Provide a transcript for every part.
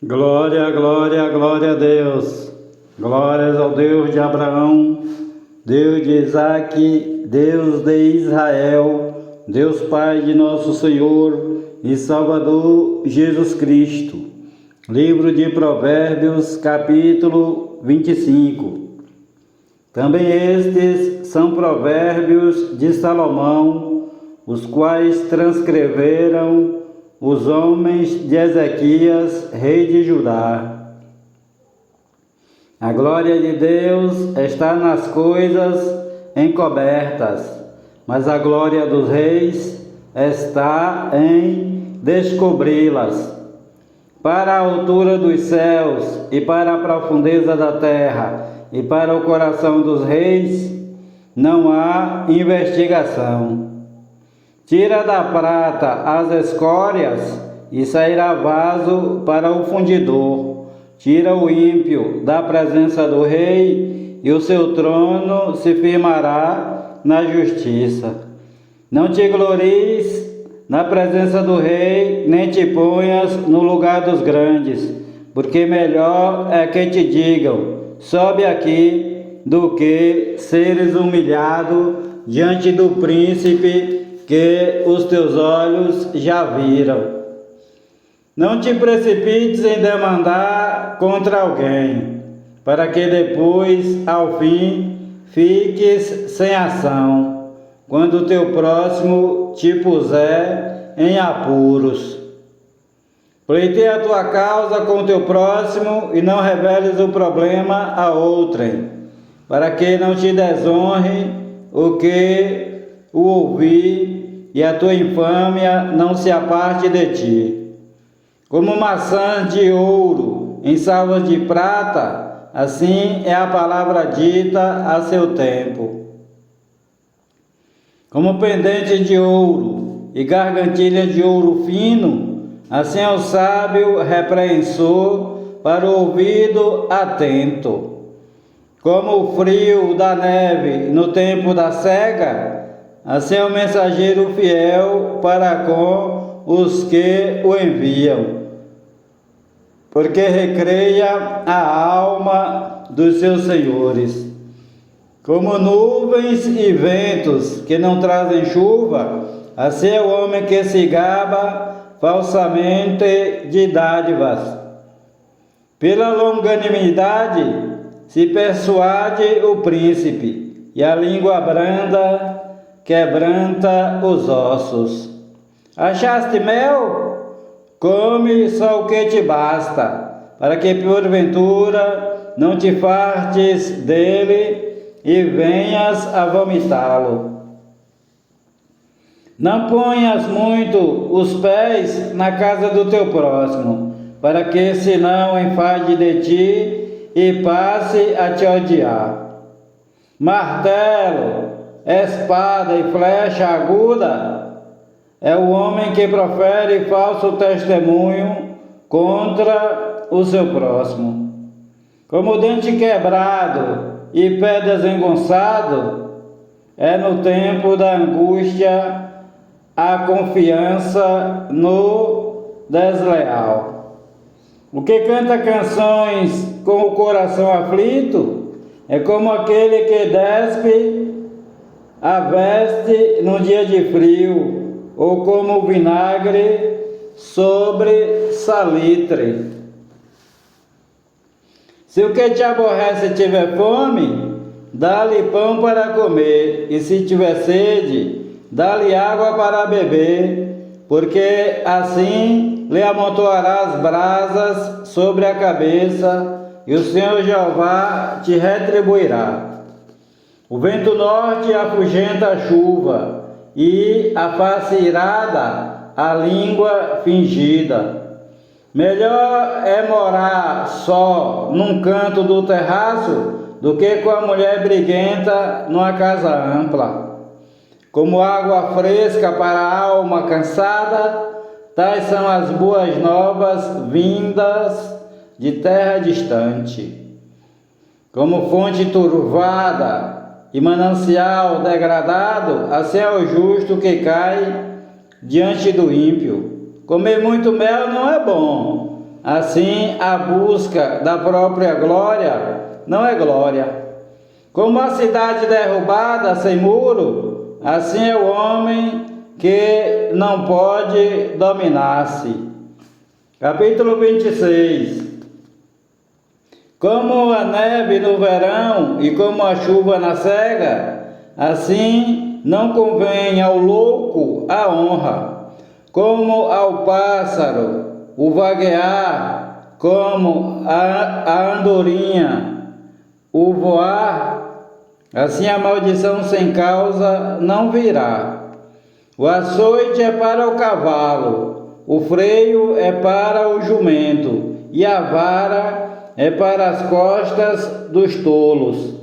Glória, glória, glória a Deus. Glórias ao Deus de Abraão, Deus de Isaque, Deus de Israel, Deus Pai de nosso Senhor e Salvador Jesus Cristo. Livro de Provérbios, capítulo 25. Também estes são provérbios de Salomão, os quais transcreveram os homens de Ezequias, rei de Judá. A glória de Deus está nas coisas encobertas, mas a glória dos reis está em descobri-las. Para a altura dos céus e para a profundeza da terra e para o coração dos reis não há investigação. Tira da prata as escórias e sairá vaso para o fundidor. Tira o ímpio da presença do rei e o seu trono se firmará na justiça. Não te glories na presença do rei, nem te ponhas no lugar dos grandes, porque melhor é que te digam, sobe aqui, do que seres humilhado diante do príncipe que os teus olhos já viram. Não te precipites em demandar contra alguém, para que depois, ao fim, fiques sem ação, quando o teu próximo te puser em apuros. Pleiteia a tua causa com o teu próximo e não reveles o problema a outrem, para que não te desonre o que o ouvir e a tua infâmia não se aparte de ti. Como maçãs de ouro em salvas de prata, assim é a palavra dita a seu tempo. Como pendente de ouro e gargantilha de ouro fino, assim é o sábio repreensor para o ouvido atento. Como o frio da neve no tempo da cega, assim é o mensageiro fiel para com os que o enviam, porque recreia a alma dos seus senhores. Como nuvens e ventos que não trazem chuva, assim é o homem que se gaba falsamente de dádivas. Pela longanimidade se persuade o príncipe, e a língua branda quebranta os ossos. Achaste mel? Come só o que te basta, para que porventura não te fartes dele e venhas a vomitá-lo. Não ponhas muito os pés na casa do teu próximo, para que se não enfade de ti e passe a te odiar. Martelo, espada e flecha aguda é o homem que profere falso testemunho contra o seu próximo. Como dente quebrado e pé desengonçado é no tempo da angústia a confiança no desleal. O que canta canções com o coração aflito é como aquele que despe a veste no dia de frio, ou como o vinagre sobre salitre. Se o que te aborrece tiver fome, dá-lhe pão para comer, e se tiver sede, dá-lhe água para beber, porque assim lhe amontoarás brasas sobre a cabeça, e o Senhor Jeová te retribuirá. O vento norte afugenta a chuva, e a face irada, a língua fingida. Melhor é morar só num canto do terraço do que com a mulher briguenta numa casa ampla. Como água fresca para a alma cansada, tais são as boas novas vindas de terra distante. Como fonte turvada e manancial degradado, assim é o justo que cai diante do ímpio. Comer muito mel não é bom, assim a busca da própria glória não é glória. Como a cidade derrubada sem muro, assim é o homem que não pode dominar-se. Capítulo 26. Como a neve no verão e como a chuva na cega, assim não convém ao louco a honra. Como ao pássaro o vaguear, como a andorinha o voar, assim a maldição sem causa não virá. O açoite é para o cavalo, o freio é para o jumento, e a vara é para as costas dos tolos.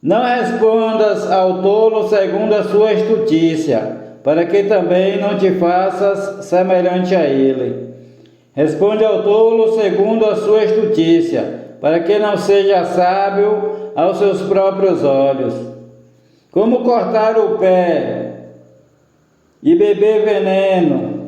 Não respondas ao tolo segundo a sua estutícia, para que também não te faças semelhante a ele. Responde ao tolo segundo a sua estutícia, para que não seja sábio aos seus próprios olhos. Como cortar o pé e beber veneno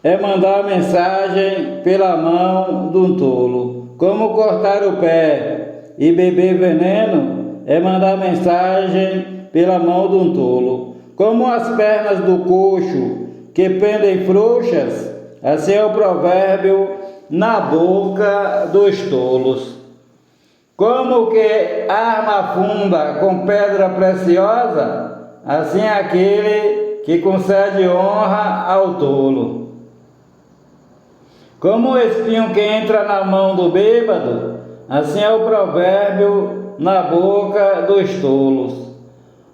é mandar mensagem pela mão de um tolo. Como cortar o pé e beber veneno é mandar mensagem pela mão de um tolo. Como as pernas do coxo que pendem frouxas, assim é o provérbio na boca dos tolos. Como que arma funda com pedra preciosa, assim é aquele que concede honra ao tolo. Como o espinho que entra na mão do bêbado, assim é o provérbio na boca dos tolos.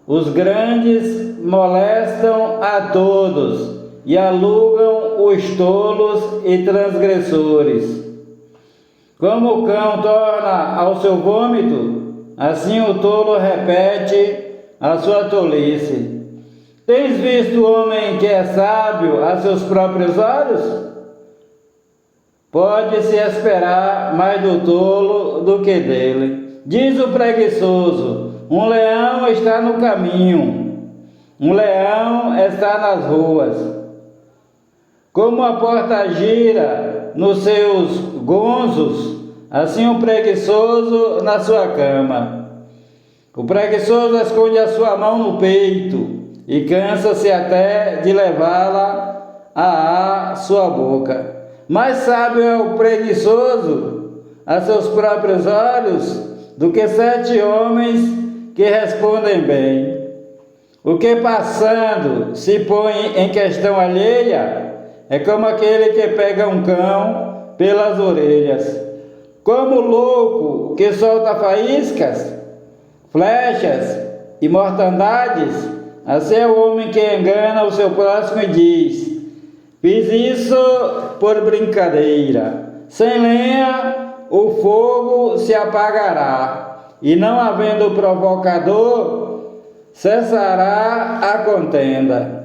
Os grandes molestam a todos e alugam os tolos e transgressores. Como o cão torna ao seu vômito, assim o tolo repete a sua tolice. Tens visto o homem que é sábio a seus próprios olhos? Pode-se esperar mais do tolo do que dele. Diz o preguiçoso: um leão está no caminho, um leão está nas ruas. Como a porta gira nos seus gonzos, assim o preguiçoso na sua cama. O preguiçoso esconde a sua mão no peito e cansa-se até de levá-la à sua boca. Mais sábio é o preguiçoso a seus próprios olhos do que 7 homens que respondem bem. O que passando se põe em questão alheia é como aquele que pega um cão pelas orelhas. Como o louco que solta faíscas, flechas e mortandades, assim é o homem que engana o seu próximo e diz: fiz isso por brincadeira. Sem lenha o fogo se apagará, e não havendo provocador, cessará a contenda.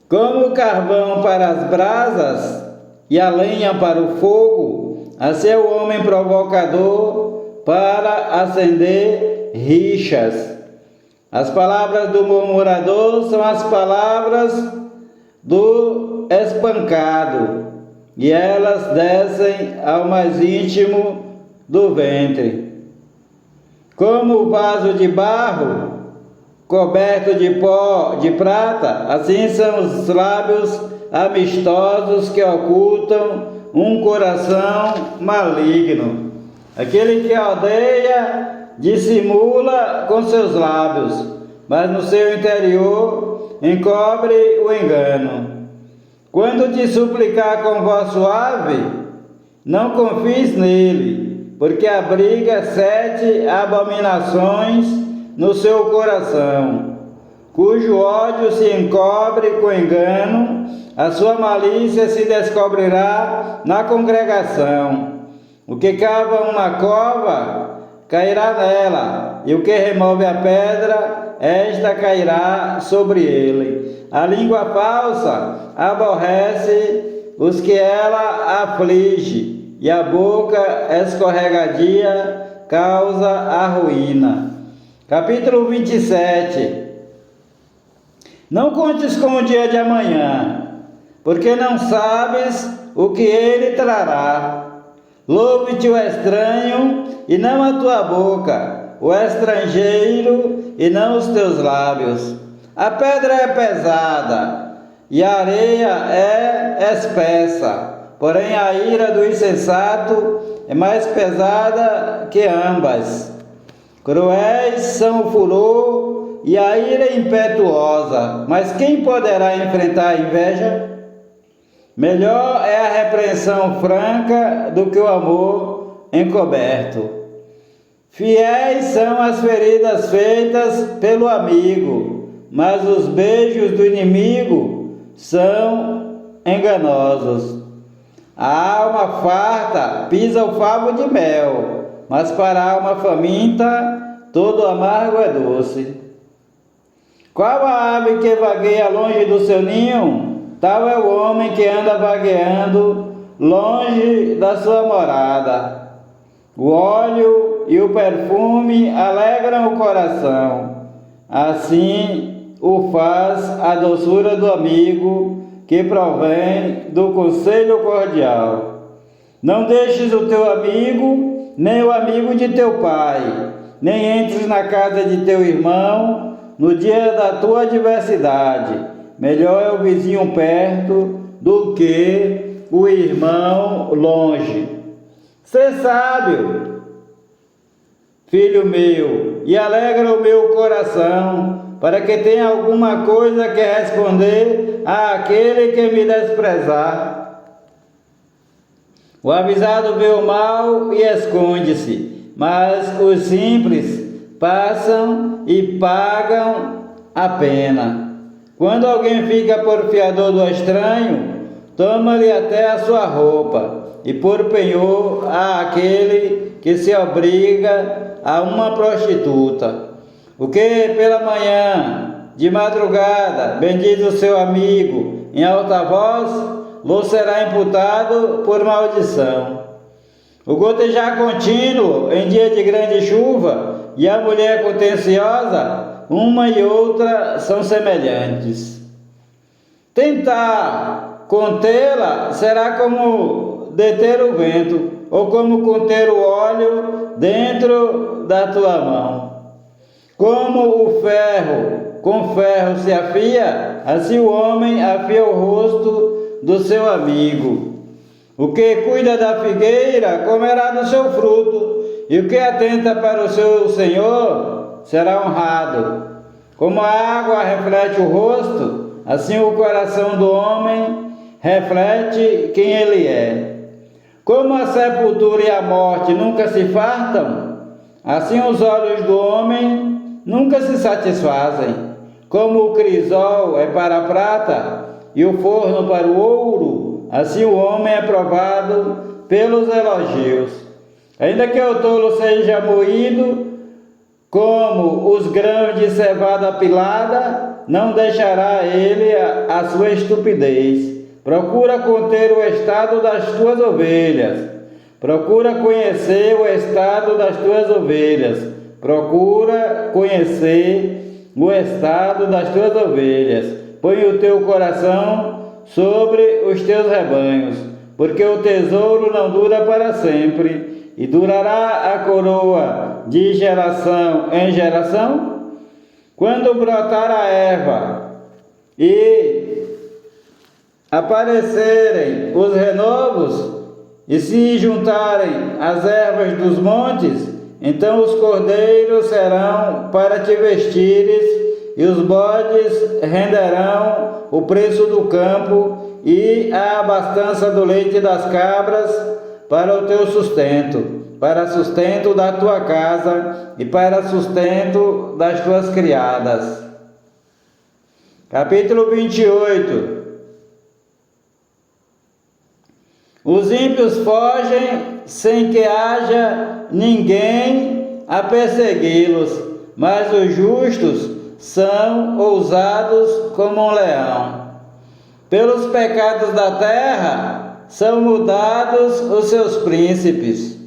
Como o carvão para as brasas e a lenha para o fogo, assim é o homem provocador para acender rixas. As palavras do murmurador são as palavras do espancado, e elas descem ao mais íntimo do ventre. Como o vaso de barro coberto de pó de prata, assim são os lábios amistosos que ocultam um coração maligno. Aquele que odeia dissimula com seus lábios, mas no seu interior encobre o engano. Quando te suplicar com voz suave, não confies nele, porque abriga 7 abominações no seu coração, cujo ódio se encobre com engano, a sua malícia se descobrirá na congregação. O que cava uma cova cairá nela, e o que remove a pedra, esta cairá sobre ele. A língua falsa aborrece os que ela aflige, e a boca escorregadia causa a ruína. Capítulo 27. Não contes com o dia de amanhã, porque não sabes o que ele trará. Louve-te o estranho e não a tua boca, o estrangeiro e não os teus lábios. A pedra é pesada e a areia é espessa, porém a ira do insensato é mais pesada que ambas. Cruéis são o furor e a ira impetuosa, mas quem poderá enfrentar a inveja? Melhor é a repreensão franca do que o amor encoberto. Fiéis são as feridas feitas pelo amigo, mas os beijos do inimigo são enganosos. A alma farta pisa o favo de mel, mas para a alma faminta todo amargo é doce. Qual a ave que vagueia longe do seu ninho? Tal é o homem que anda vagueando longe da sua morada. O óleo e o perfume alegram o coração. Assim o faz a doçura do amigo que provém do conselho cordial. Não deixes o teu amigo, nem o amigo de teu pai, nem entres na casa de teu irmão no dia da tua adversidade. Melhor é o vizinho perto do que o irmão longe. Sê sábio, filho meu, e alegra o meu coração, para que tenha alguma coisa que responder àquele que me desprezar. O avisado vê o mal e esconde-se, mas os simples passam e pagam a pena. Quando alguém fica por fiador do estranho, toma-lhe até a sua roupa, e por penhor a aquele que se obriga a uma prostituta. O que pela manhã, de madrugada, bendiz o seu amigo em alta voz, lhe será imputado por maldição. O gotejar contínuo em dia de grande chuva e a mulher contenciosa, uma e outra são semelhantes. Tentar contê-la será como deter o vento, ou como conter o óleo dentro da tua mão. Como o ferro com ferro se afia, assim o homem afia o rosto do seu amigo. O que cuida da figueira comerá do seu fruto, e o que atenta para o seu senhor será honrado. Como a água reflete o rosto, assim o coração do homem reflete quem ele é. Como a sepultura e a morte nunca se fartam, assim os olhos do homem nunca se satisfazem. Como o crisol é para a prata e o forno para o ouro, assim o homem é provado pelos elogios. Ainda que o tolo seja moído, como os grãos de cevada apilada, não deixará ele a sua estupidez. Procura conter o estado das tuas ovelhas. Procura conhecer o estado das tuas ovelhas. Procura conhecer o estado das tuas ovelhas. Põe o teu coração sobre os teus rebanhos, porque o tesouro não dura para sempre, e durará a coroa de geração em geração. Quando brotar a erva e aparecerem os renovos e se juntarem as ervas dos montes, então os cordeiros serão para te vestires, e os bodes renderão o preço do campo e a abastança do leite das cabras para o teu sustento, para sustento da tua casa e para sustento das tuas criadas. Capítulo 28. Os ímpios fogem sem que haja ninguém a persegui-los, mas os justos são ousados como um leão. Pelos pecados da terra são mudados os seus príncipes,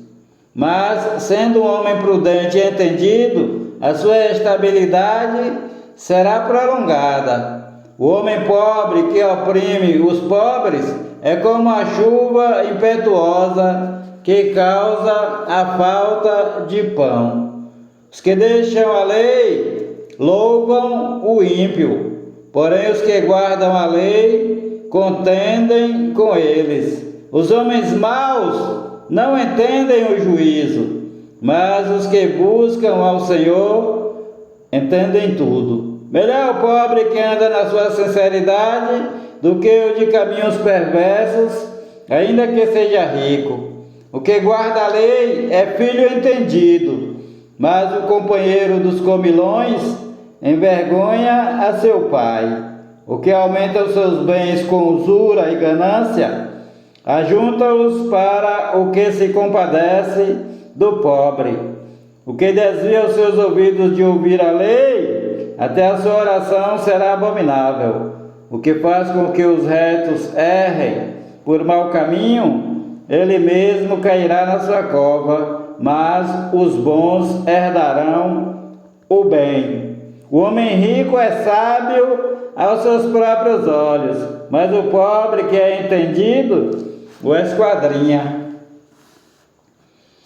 mas sendo um homem prudente e entendido, a sua estabilidade será prolongada. O homem pobre que oprime os pobres é como a chuva impetuosa que causa a falta de pão. Os que deixam a lei louvam o ímpio, porém os que guardam a lei contendem com eles. Os homens maus não entendem o juízo, mas os que buscam ao Senhor entendem tudo. Melhor o pobre que anda na sua sinceridade do que o de caminhos perversos, ainda que seja rico. O que guarda a lei é filho entendido, mas o companheiro dos comilões envergonha a seu pai. O que aumenta os seus bens com usura e ganância, ajunta-os para o que se compadece do pobre. O que desvia os seus ouvidos de ouvir a lei, até a sua oração será abominável. O que faz com que os retos errem por mau caminho, ele mesmo cairá na sua cova, mas os bons herdarão o bem. O homem rico é sábio aos seus próprios olhos, mas o pobre que é entendido o esquadrinha.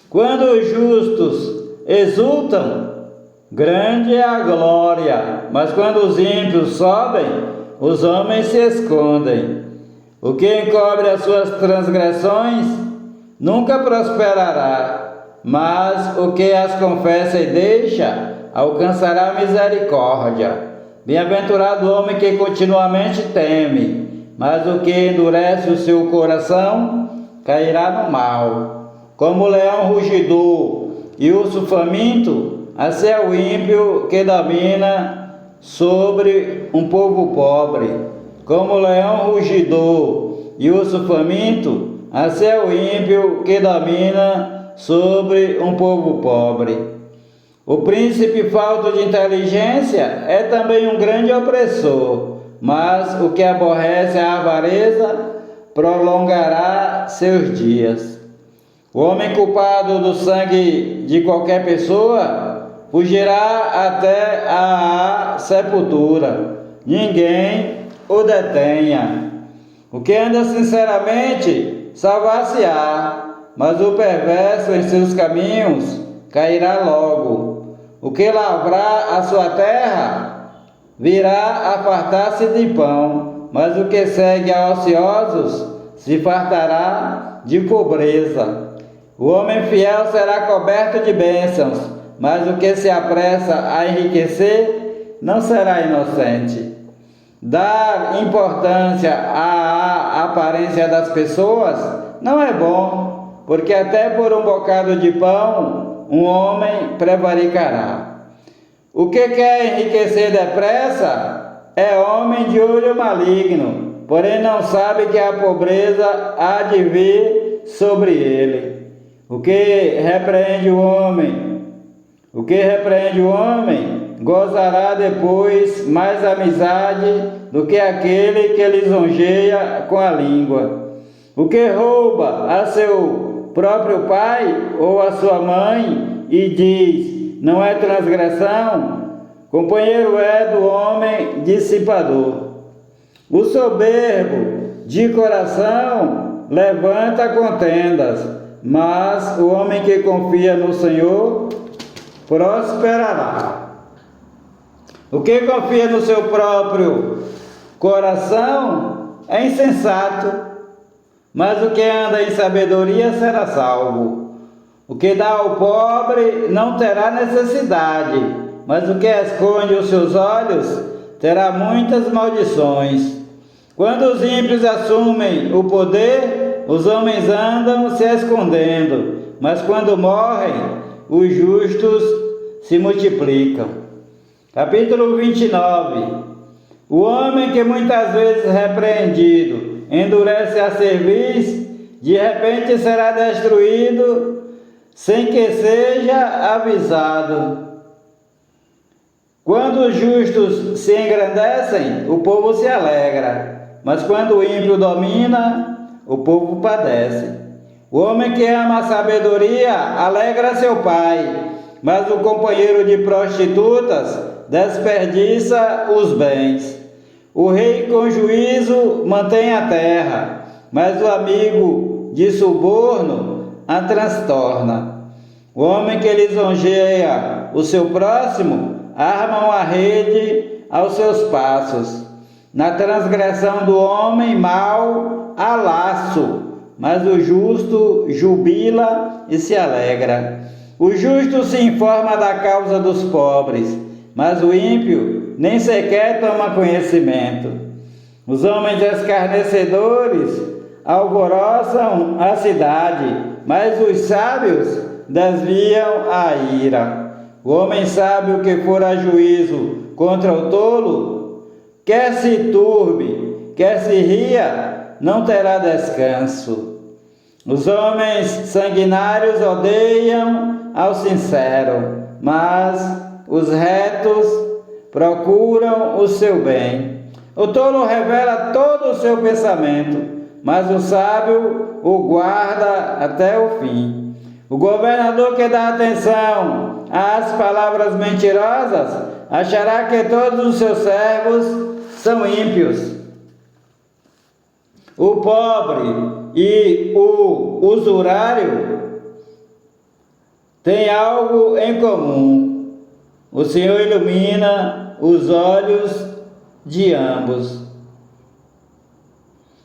Quando os justos exultam, grande é a glória, mas quando os ímpios sobem, os homens se escondem. O que encobre as suas transgressões nunca prosperará, mas o que as confessa e deixa alcançará misericórdia. Bem-aventurado o homem que continuamente teme, mas o que endurece o seu coração cairá no mal. Como o leão rugidor e urso faminto, assim é o ímpio que domina sobre um povo pobre. Como o leão rugidor e urso faminto, assim é o ímpio que domina sobre um povo pobre. O príncipe falto de inteligência é também um grande opressor, mas o que aborrece a avareza prolongará seus dias. O homem culpado do sangue de qualquer pessoa fugirá até a sepultura. Ninguém o detenha. O que anda sinceramente salvar-se-á, mas o perverso em seus caminhos cairá logo. O que lavrar a sua terra virá a fartar-se de pão, mas o que segue a ociosos se fartará de pobreza. O homem fiel será coberto de bênçãos, mas o que se apressa a enriquecer não será inocente. Dar importância à aparência das pessoas não é bom, porque até por um bocado de pão um homem prevaricará. O que quer enriquecer depressa é homem de olho maligno, porém não sabe que a pobreza há de vir sobre ele. O que repreende o homem gozará depois mais amizade do que aquele que lisonjeia com a língua. O que rouba a seu próprio pai ou a sua mãe e diz, não é transgressão, companheiro é do homem dissipador. O soberbo de coração levanta contendas, mas o homem que confia no Senhor prosperará. O que confia no seu próprio coração é insensato, mas o que anda em sabedoria será salvo. O que dá ao pobre não terá necessidade, mas o que esconde os seus olhos terá muitas maldições. Quando os ímpios assumem o poder, os homens andam se escondendo, mas quando morrem, os justos se multiplicam. Capítulo 29. O homem que muitas vezes repreendido endurece a cerviz, de repente será destruído sem que seja avisado. Quando os justos se engrandecem, o povo se alegra, mas quando o ímpio domina, o povo padece. O homem que ama a sabedoria alegra seu pai, mas o companheiro de prostitutas desperdiça os bens. O rei com juízo mantém a terra, mas o amigo de suborno a transtorna. O homem que lisonjeia o seu próximo arma uma rede aos seus passos. Na transgressão do homem mau há laço, mas o justo jubila e se alegra. O justo se informa da causa dos pobres, mas o ímpio nem sequer toma conhecimento. Os homens escarnecedores alvoroçam a cidade, mas os sábios desviam a ira. O homem sábio que for a juízo contra o tolo, quer se turbe, quer se ria, não terá descanso. Os homens sanguinários odeiam ao sincero, mas os retos procuram o seu bem. O tolo revela todo o seu pensamento, mas o sábio o guarda até o fim. O governador que dá atenção às palavras mentirosas achará que todos os seus servos são ímpios. O pobre e o usurário têm algo em comum. O Senhor ilumina os olhos de ambos.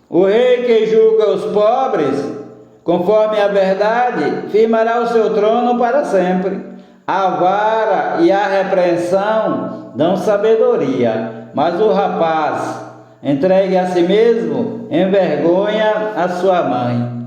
O rei que julga os pobres conforme a verdade, firmará o seu trono para sempre. A vara e a repreensão dão sabedoria, mas o rapaz entregue a si mesmo envergonha a sua mãe.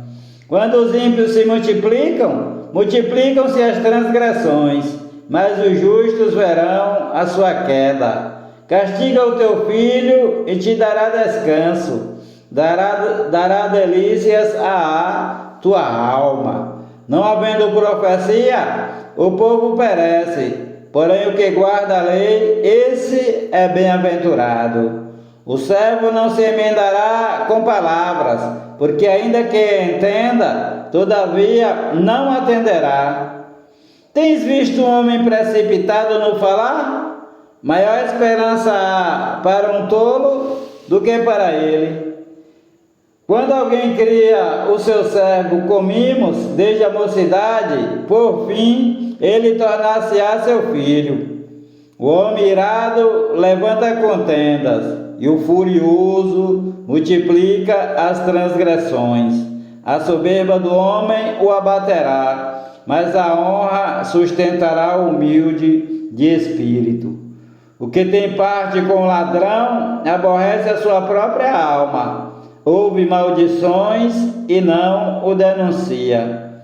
Quando os ímpios se multiplicam, multiplicam-se as transgressões, mas os justos verão a sua queda. Castiga o teu filho e te dará descanso, dará delícias à tua alma. Não havendo profecia, o povo perece, porém o que guarda a lei, esse é bem-aventurado. O servo não se emendará com palavras, porque ainda que entenda, todavia não atenderá. Tens visto um homem precipitado no falar? Maior esperança há para um tolo do que para ele. Quando alguém cria o seu servo com mimos, desde a mocidade, por fim, ele tornar-se-á seu filho. O homem irado levanta contendas, e o furioso multiplica as transgressões. A soberba do homem o abaterá, mas a honra sustentará o humilde de espírito. O que tem parte com o ladrão aborrece a sua própria alma. Ouve maldições e não o denuncia.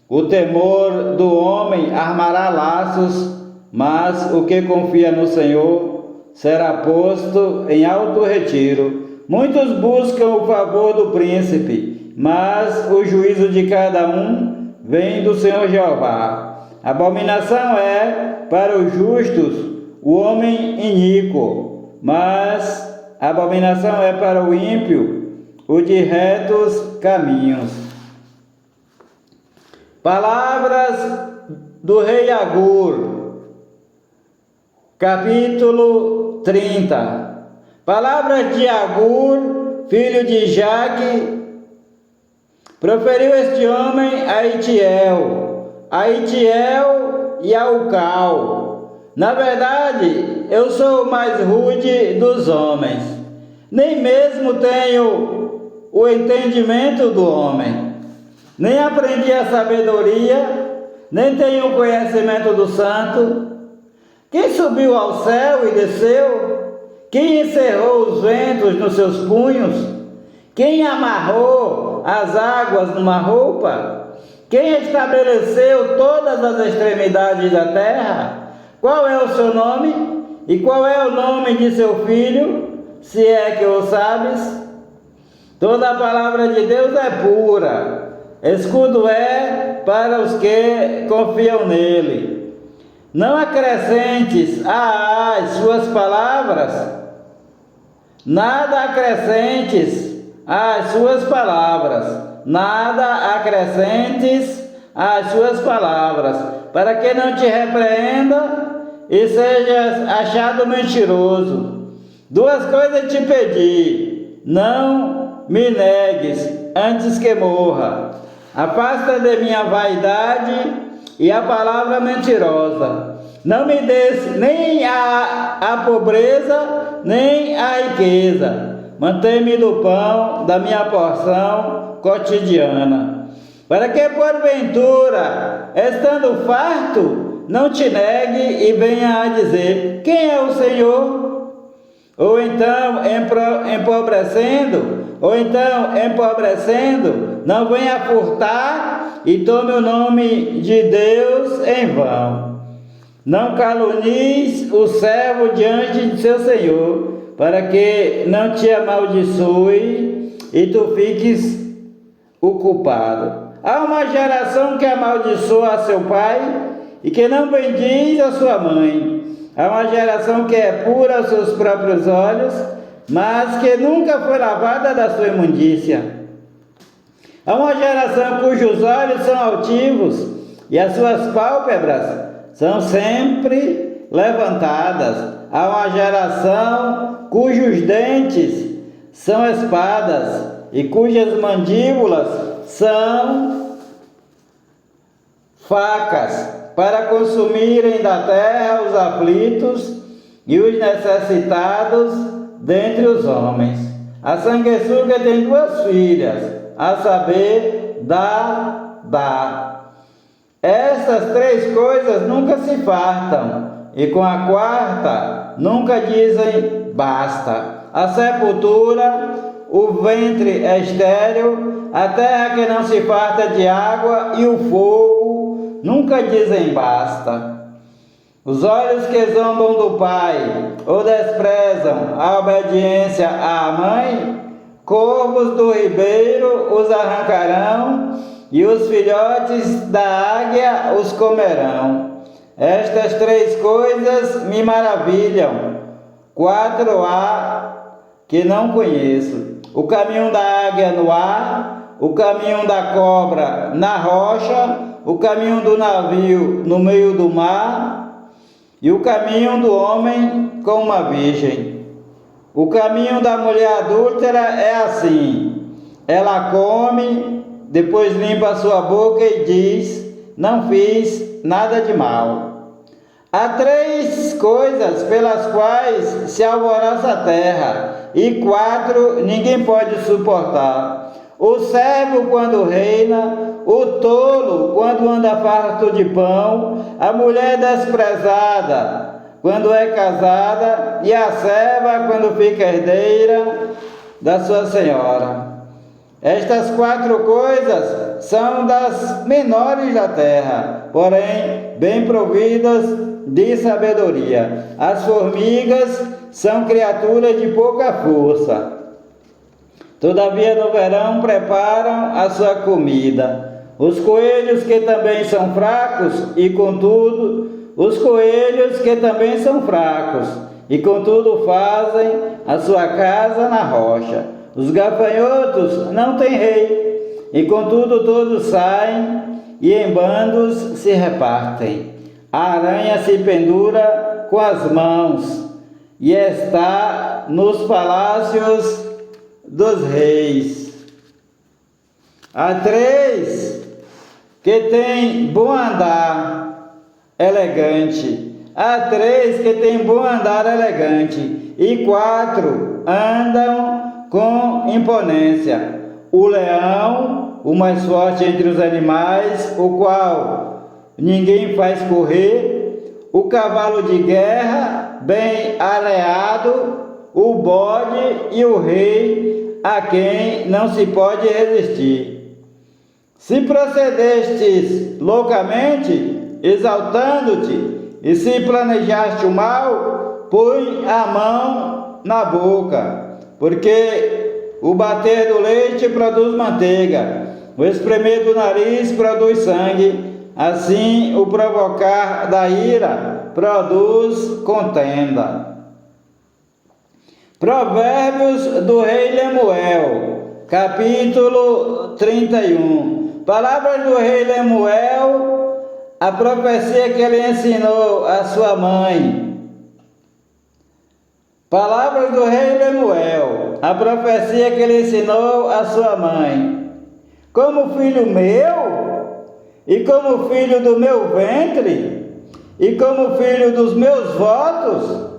O temor do homem armará laços, mas o que confia no Senhor será posto em alto retiro. Muitos buscam o favor do príncipe, mas o juízo de cada um vem do Senhor Jeová. Abominação é para os justos o homem iníquo, mas abominação é para o ímpio o de retos caminhos. Palavras do rei Agur, capítulo 30. Palavras de Agur, filho de Jaque, proferiu este homem a Itiel e a Ucal. Na verdade, eu sou o mais rude dos homens, nem mesmo tenho o entendimento do homem, nem aprendi a sabedoria, nem tenho o conhecimento do santo. Quem subiu ao céu e desceu? Quem encerrou os ventos nos seus punhos? Quem amarrou as águas numa roupa? Quem estabeleceu todas as extremidades da terra? Qual é o seu nome? E qual é o nome de seu filho, se é que o sabes? Toda a palavra de Deus é pura, escudo é para os que confiam nele. Não acrescentes às suas palavras, nada acrescentes às suas palavras, nada acrescentes às suas palavras, para que não te repreenda e sejas achado mentiroso. Duas coisas te pedi, não me negues antes que morra. Afasta de minha vaidade e a palavra mentirosa. Não me des nem a pobreza, nem a riqueza. Mantém-me do pão da minha porção cotidiana. Para que, porventura, estando farto, não te negue e venha a dizer: quem é o Senhor? Ou então, empobrecendo, não venha furtar e tome o nome de Deus em vão. Não calunies o servo diante de seu Senhor, para que não te amaldiçoe e tu fiques o culpado. Há uma geração que amaldiçoa a seu pai e que não bendiz a sua mãe. Há uma geração que é pura aos seus próprios olhos, mas que nunca foi lavada da sua imundícia. Há uma geração cujos olhos são altivos e as suas pálpebras são sempre levantadas. Há uma geração cujos dentes são espadas e cujas mandíbulas são facas, para consumirem da terra os aflitos e os necessitados dentre os homens. A sanguessuga tem duas filhas, a saber, Dá. Estas três coisas nunca se fartam, e com a quarta nunca dizem basta. A sepultura, o ventre estéril, a terra que não se farta de água e o fogo nunca dizem basta. Os olhos que zombam do pai ou desprezam a obediência à mãe, corvos do ribeiro os arrancarão e os filhotes da águia os comerão. Estas três coisas me maravilham, quatro há que não conheço: o caminho da águia no ar, o caminho da cobra na rocha, o caminho do navio no meio do mar e o caminho do homem com uma virgem. O caminho da mulher adúltera é assim: ela come, depois limpa a sua boca e diz: não fiz nada de mal. Há três coisas pelas quais se alvoroça a terra, e quatro ninguém pode suportar: o servo quando reina, o tolo quando anda farto de pão, a mulher desprezada quando é casada e a serva quando fica herdeira da sua senhora. Estas quatro coisas são das menores da terra, porém bem providas de sabedoria. As formigas são criaturas de pouca força, todavia no verão preparam a sua comida. Os coelhos que também são fracos e contudo fazem a sua casa na rocha. Os gafanhotos não têm rei, e contudo todos saem e em bandos se repartem. A aranha se pendura com as mãos e está nos palácios dos reis. Há três que têm bom andar elegante. Há três que têm bom andar elegante, e quatro andam com imponência: o leão, o mais forte entre os animais, o qual ninguém faz correr; o cavalo de guerra, bem arreado; o bode e o rei, a quem não se pode resistir. Se procedestes loucamente, exaltando-te, e se planejaste o mal, põe a mão na boca, porque o bater do leite produz manteiga, o espremer do nariz produz sangue, assim o provocar da ira produz contenda. Provérbios do rei Lemuel, capítulo 31. Palavras do rei Lemuel, a profecia que ele ensinou à sua mãe. Palavras do rei Lemuel, a profecia que ele ensinou à sua mãe. Como filho meu, e como filho do meu ventre, e como filho dos meus votos,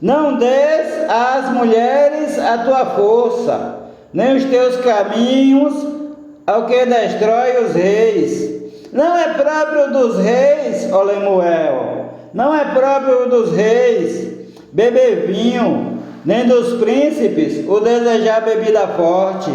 não des às mulheres a tua força, nem os teus caminhos ao que destrói os reis. Não é próprio dos reis, ó Lemuel, não é próprio dos reis beber vinho, nem dos príncipes o desejar bebida forte,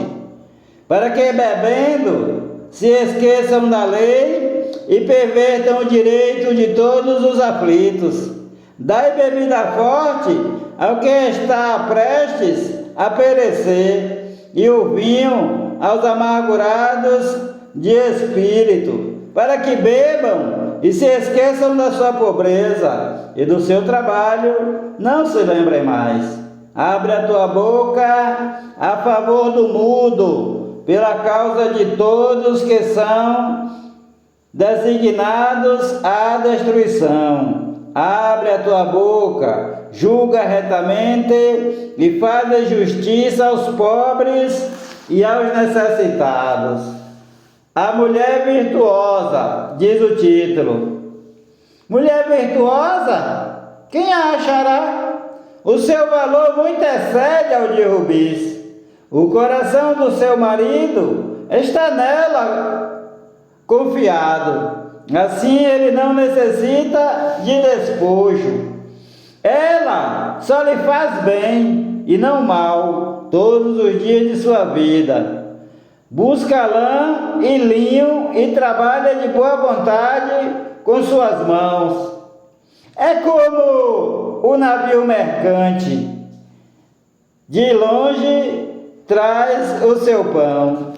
para que bebendo se esqueçam da lei e pervertam o direito de todos os aflitos. Dai bebida forte ao que está prestes a perecer, e o vinho aos amargurados de espírito, para que bebam e se esqueçam da sua pobreza e do seu trabalho, não se lembrem mais. Abre a tua boca a favor do mudo, pela causa de todos que são designados à destruição. Abre a tua boca, julga retamente e faz justiça aos pobres e aos necessitados. A mulher virtuosa, diz o título. Mulher virtuosa, quem a achará? O seu valor muito excede ao de rubis. O coração do seu marido está nela confiado. Assim ele não necessita de despojo. Ela só lhe faz bem e não mal todos os dias de sua vida. Busca lã e linho e trabalha de boa vontade com suas mãos. É como o navio mercante. De longe traz o seu pão.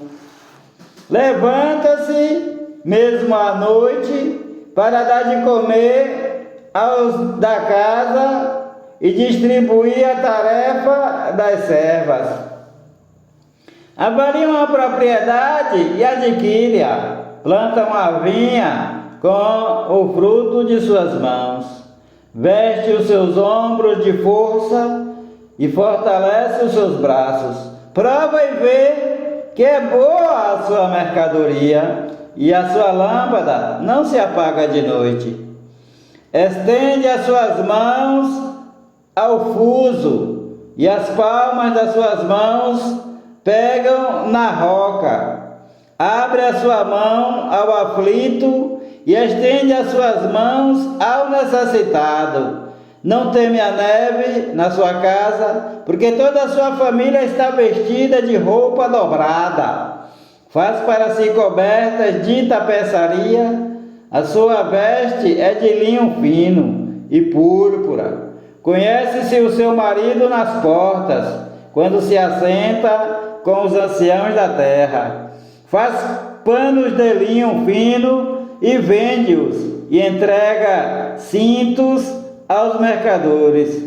Levanta-se mesmo à noite para dar de comer aos da casa e distribuir a tarefa das servas. Avalia uma propriedade e adquire-a. Planta uma vinha com o fruto de suas mãos. Veste os seus ombros de força e fortalece os seus braços. Prova e vê que é boa a sua mercadoria e a sua lâmpada não se apaga de noite. Estende as suas mãos ao fuso e as palmas das suas mãos pegam na roca. Abre a sua mão ao aflito e estende as suas mãos ao necessitado. Não teme a neve na sua casa, porque toda a sua família está vestida de roupa dobrada. Faz para si cobertas de tapeçaria, a sua veste é de linho fino e púrpura. Conhece-se o seu marido nas portas, quando se assenta com os anciãos da terra. Faz panos de linho fino e vende-os, e entrega cintos aos mercadores.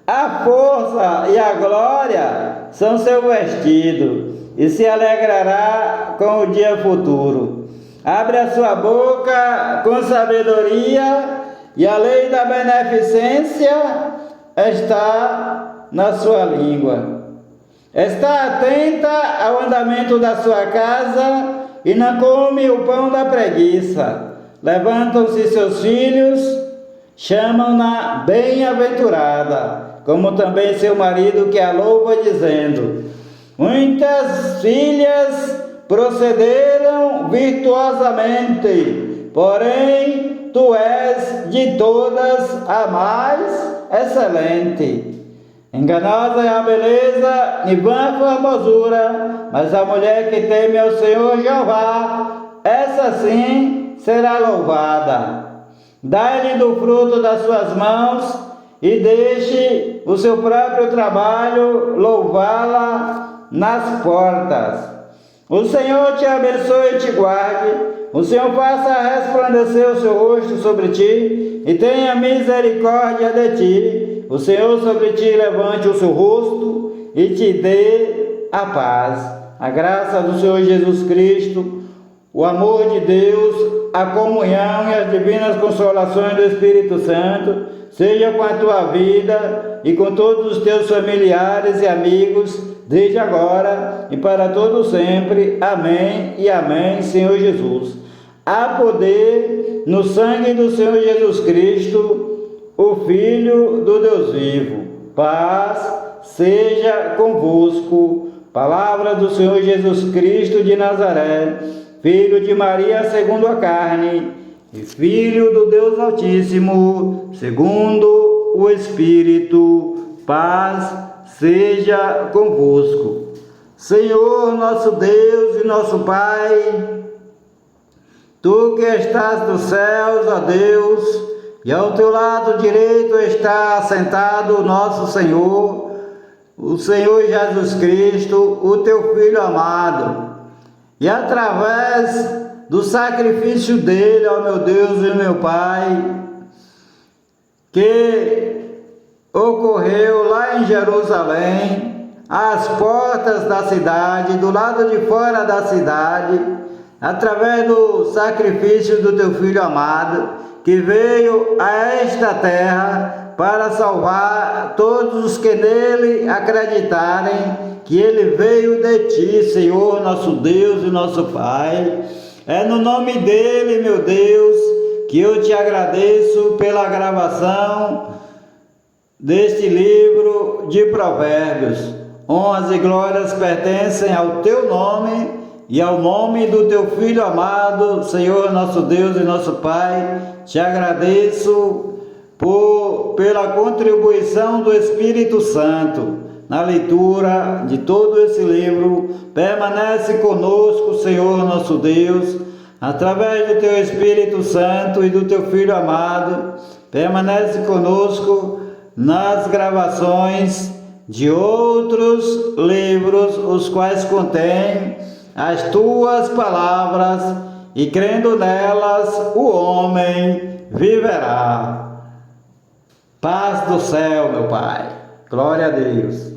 A força e a glória são seu vestido, e se alegrará com o dia futuro. Abre a sua boca com sabedoria, e a lei da beneficência está na sua língua. Está atenta ao andamento da sua casa e não come o pão da preguiça. Levantam-se seus filhos, chamam-na bem-aventurada, como também seu marido que a louva, dizendo: muitas filhas procederam virtuosamente, porém tu és de todas a mais excelente. Enganosa é a beleza e vã a formosura, mas a mulher que teme ao Senhor Jeová, essa sim será louvada. Dai-lhe do fruto das suas mãos e deixe o seu próprio trabalho louvá-la nas portas. O Senhor te abençoe e te guarde. O Senhor faça resplandecer o seu rosto sobre ti e tenha misericórdia de ti. O Senhor sobre ti levante o seu rosto e te dê a paz. A graça do Senhor Jesus Cristo, o amor de Deus, a comunhão e as divinas consolações do Espírito Santo seja com a tua vida e com todos os teus familiares e amigos, desde agora e para todo sempre. Amém e amém, Senhor Jesus. Há poder no sangue do Senhor Jesus Cristo, o Filho do Deus vivo. Paz seja convosco. Palavra do Senhor Jesus Cristo de Nazaré, Filho de Maria segundo a carne, e Filho do Deus Altíssimo, segundo o Espírito. Paz seja convosco. Senhor, nosso Deus e nosso Pai, Tu que estás nos céus, ó Deus, e ao teu lado direito está assentado o nosso Senhor, o Senhor Jesus Cristo, o teu Filho amado. E através do sacrifício dele, ó meu Deus e meu Pai, que ocorreu lá em Jerusalém, às portas da cidade, do lado de fora da cidade, através do sacrifício do teu Filho amado, que veio a esta terra para salvar todos os que nele acreditarem, que ele veio de ti, Senhor, nosso Deus e nosso Pai. É no nome dele, meu Deus, que eu te agradeço pela gravação deste livro de Provérbios. Honras e glórias pertencem ao teu nome e ao nome do teu Filho amado, Senhor, nosso Deus e nosso Pai. Te agradeço pela contribuição do Espírito Santo na leitura de todo esse livro. Permanece conosco, Senhor, nosso Deus, através do teu Espírito Santo e do teu Filho amado. Permanece conosco nas gravações de outros livros, os quais contêm as tuas palavras, e crendo nelas o homem viverá. Paz do céu, meu Pai. Glória a Deus.